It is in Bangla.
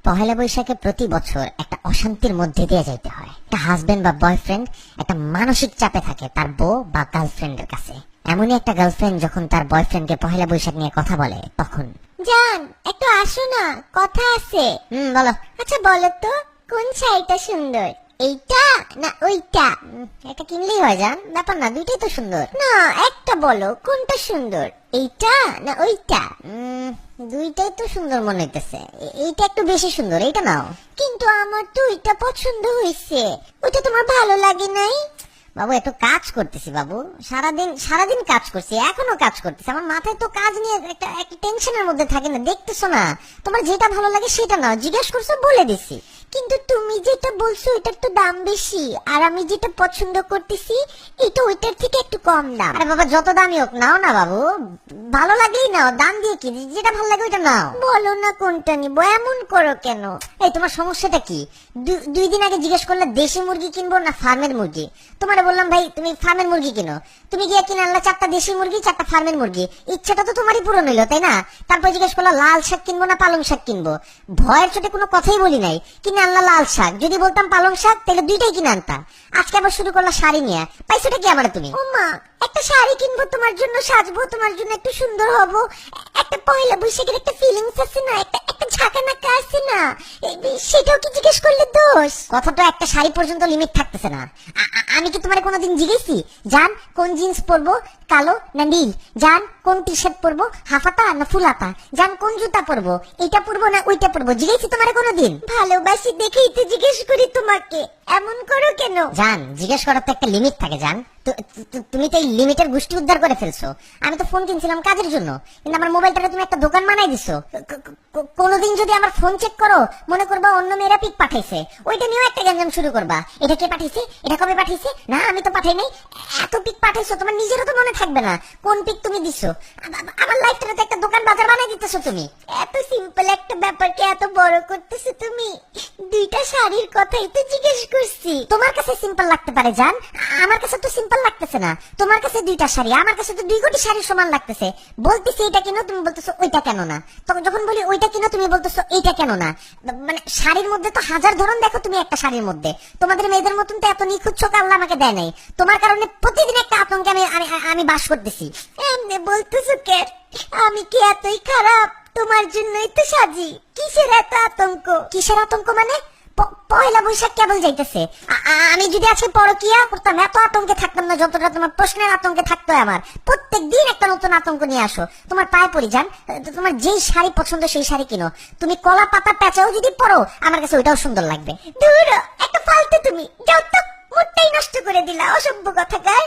পহেলা বৈশাখে প্রতি বছর একটা অশান্তির মধ্যে দিয়ে যাইতে হয়। একটা হাজবেন্ড বা বয়ফ্রেন্ড একটা মানসিক চাপে থাকে তার বউ বা গার্লফ্রেন্ডের কাছে। এমনই একটা গার্লফ্রেন্ড যখন তার বয়ফ্রেন্ডকে পহেলা বৈশাখ নিয়ে কথা বলে তখন, জান একটু আসো না, কথা আছে। বলো। আচ্ছা বলো তো, কোন শাড়িটা সুন্দর, এইটা না ওইটা? এটা কিনলেই হয় জান, ব্যাপার না, দুইটাই তো সুন্দর। না একটা বলো, কোনটা সুন্দর, এইটা না ওইটা? দুইটাই তো সুন্দর মনে হইতেছে, এইটা একটু বেশি সুন্দর, এইটা নাও। কিন্তু আমার তো ওইটা পছন্দ হয়েছে, ওইটা তোমার ভালো লাগে নাই? বাবু একটু কাজ করতেছি বাবু, সারাদিন কাজ করছি, এখনো কাজ করতেছি, আমার মাথায় তো কাজ নিয়ে একটা টেনশনের মধ্যে থাকে না, দেখতেছো না? তোমার যেটা ভালো লাগে সেটা নাও, জিজ্ঞেস করছো বলে দিছি। কিন্তু তুমি যেটা বলছো এটার তো দাম বেশি, আর আমি যেটা পছন্দ করতেছি এটা ওইটার থেকে একটু কম দাম। আরে বাবা যত দামি হোক নাও না বাবু, ভালো লাগলেই নাও, দাম দিয়ে কি, যেটা ভালো লাগে ওইটা নাও। বলো না কোনটা নিবো, এমন করো কেন? এই তোমার সমস্যাটা কি? দুই দিন আগে জিজ্ঞেস করলে দেশি মুরগি কিনবো না ফার্মের মুরগি, তোমার বললাম ভাই তুমি ফার্মের মুরগি কিনো, তুমি গিয়ে কিনে আনলা 4টা দেশি মুরগি 4টা ফার্মের মুরগি, ইচ্ছাটা তো তোমারই পূরণ হইলো তাই না? তারপর জিজ্ঞেস করলা লাল শাক কিনবো না পালং শাক কিনবো, ভয়ের চোটে কোনো কথাই বলি নাই, কিনে আনলা লাল শাক, যদি বলতাম পালং শাক তাহলে দুইটাই কিনে আনতা। আজকে আবার শুরু করলা শাড়ি নিয়ে, পাইছোটা কি আমার তুমি? ও মা, একটা শাড়ি কিনবো তোমার জন্য, সাজবো তোমার জন্য, একটু সুন্দর হবো, একটা পয়লা বৈশাখের একটা ফিলিংস আছে না, একটা ঝাঁকানাকা আছে না, সেটাও কি জিজ্ঞেস করলে দোষ? কথা তো একটা শাড়ি পর্যন্ত লিমিট থাকতেছে না। আমি কি তোমার কোনোদিন জিজ্ঞেসি জান কোন জিন্স পরবো, কালো না নীল? জান কোন টি শার্ট পরবো, হাফাতা না ফুলাতা? জান কোন জুতা পরবো, এইটা পরবো না ওইটা পরবো? জিজ্ঞেসি তোমার কোনোদিন? ভালোবাসি দেখেই তো জিজ্ঞেস করি তোমাকে, এমন করো কেন? জান জিজ্ঞেস করার তো একটা লিমিট থাকে জান, তুমি তো এই লিমিটের গোষ্ঠী উদ্ধার করে ফেলছো। আমি তো ফোন কিনছিলাম কাজের জন্য, কিন্তু আমার মোবাইলটাকে তুমি একটা দোকান বানাই দিছো। কোনোদিন যদি আমার ফোন চেক করো মনে করবা অন্য মেয়েরা পিক পাঠাইছে, ওইটা নিয়েও একটা গ্যাঞ্জাম শুরু করবা, এটা কে পাঠাইছে, এটা কবে পাঠাইছে, না আমি তো পাঠাই নাই। এত পিক পাঠাইছো তোমার নিজেরও তো মনে থাকবে না কোন পিক তুমি দিছো। আমার লাইফটাতে তো একটা দোকান বাজার বানাই দিতেছো তুমি। এত সিম্পল একটা ব্যাপারকে এত বড় করতেছো তুমি। দুইটা শাড়ির কথাই তো জিজ্ঞেস করছি। তোমার কাছে সিম্পল লাগতে পারে জান, আমার কাছে তো সিম্পল লাগতেছে না। তোমার কাছে দুইটা শাড়ি, আমার কাছে তো 2 কোটি শাড়ির সমান লাগতেছে। বলতেছি এটা কেন, তুমি বলতেছো ওইটা কেন না। তখন যখন বলি ওইটা কেন, তুমি বলতেছো এইটা কেন না। মানে শাড়ির মধ্যে তো হাজার ধরন দেখো তুমি একটা শাড়ির মধ্যে, তোমাদের মেয়েদের মতন তো এত নিখুঁত চোখ আল্লাহ আমাকে দেয় নাই। তোমার কারণে প্রতিদিন একটা আতঙ্কে আমি বাস করতেছি। এমনি বলতেছো কেন? আমি কি এতই খারাপ? তোমার জন্যই তো সাজি, কিসের এত আতঙ্ক? কিসের আতঙ্ক মানে? পয়লা বৈশাখ কেবল যাইতেছে, আমি যদি আজকে পরকিয়া করতাম এত আতঙ্কে থাকতাম না যতটা তোমার প্রশ্নের আতঙ্কে থাকতো। আমার প্রত্যেক দিন একটা নতুন আতঙ্ক নিয়ে আসো। তোমার পায়ে পড়ি যান, তোমার যেই শাড়ি পছন্দ সেই শাড়ি কিনো, তুমি কলা পাতা পেঁচাও যদি পরো আমার কাছে ওইটাও সুন্দর লাগবে। দূর, একটা ফালতু তুমি, যাও তো, মুডটাই নষ্ট করে দিলা, অসভ্য কথাকার।